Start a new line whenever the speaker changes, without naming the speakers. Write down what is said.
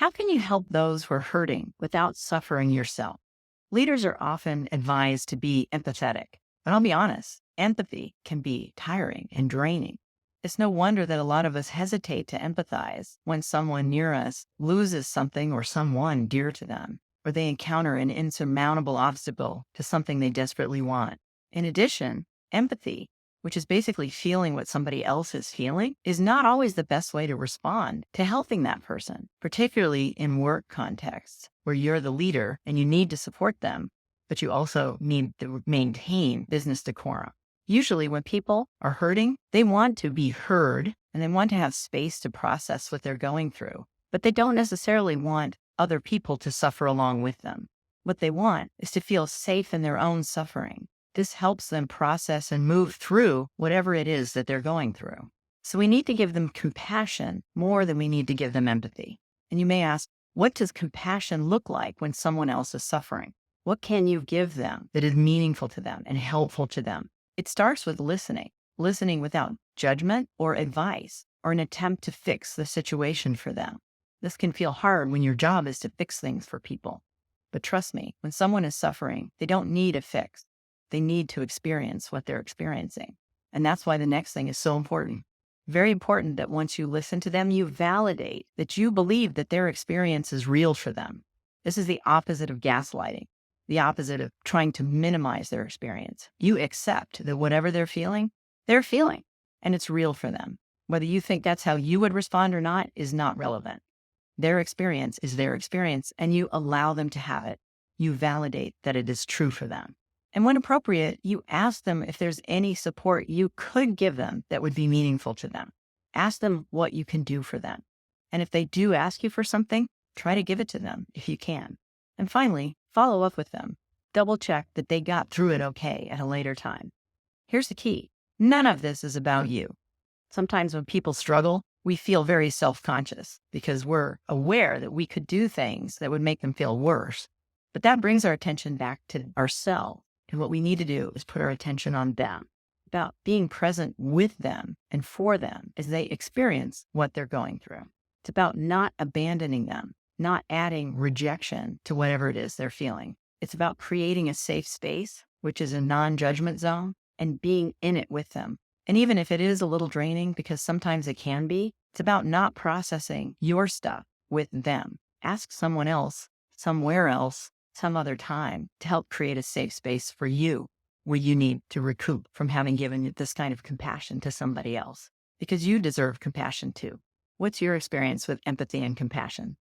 How can you help those who are hurting without suffering yourself? Leaders are often advised to be empathetic, but I'll be honest, empathy can be tiring and draining. It's no wonder that a lot of us hesitate to empathize when someone near us loses something or someone dear to them, or they encounter an insurmountable obstacle to something they desperately want. In addition, empathy, which is basically feeling what somebody else is feeling, is not always the best way to respond to helping that person, particularly in work contexts where you're the leader and you need to support them, but you also need to maintain business decorum. Usually when people are hurting, they want to be heard and they want to have space to process what they're going through, but they don't necessarily want other people to suffer along with them. What they want is to feel safe in their own suffering. This helps them process and move through whatever it is that they're going through. So we need to give them compassion more than we need to give them empathy. And you may ask, what does compassion look like when someone else is suffering? What can you give them that is meaningful to them and helpful to them? It starts with listening without judgment or advice or an attempt to fix the situation for them. This can feel hard when your job is to fix things for people. But trust me, when someone is suffering, they don't need a fix. They need to experience what they're experiencing. And that's why the next thing is so important. Very important that once you listen to them, you validate that you believe that their experience is real for them. This is the opposite of gaslighting, the opposite of trying to minimize their experience. You accept that whatever they're feeling, and it's real for them. Whether you think that's how you would respond or not is not relevant. Their experience is their experience, and you allow them to have it. You validate that it is true for them. And when appropriate, you ask them if there's any support you could give them that would be meaningful to them. Ask them what you can do for them. And if they do ask you for something, try to give it to them if you can. And finally, follow up with them. Double check that they got through it okay at a later time. Here's the key. None of this is about you. Sometimes when people struggle, we feel very self-conscious because we're aware that we could do things that would make them feel worse. But that brings our attention back to ourselves. And what we need to do is put our attention on them, about being present with them and for them as they experience what they're going through. It's about not abandoning them, not adding rejection to whatever it is they're feeling. It's about creating a safe space, which is a non-judgment zone, and being in it with them. And even if it is a little draining, because sometimes it can be, it's about not processing your stuff with them. Ask someone else, somewhere else, some other time to help create a safe space for you where you need to recoup from having given this kind of compassion to somebody else, because you deserve compassion too. What's your experience with empathy and compassion?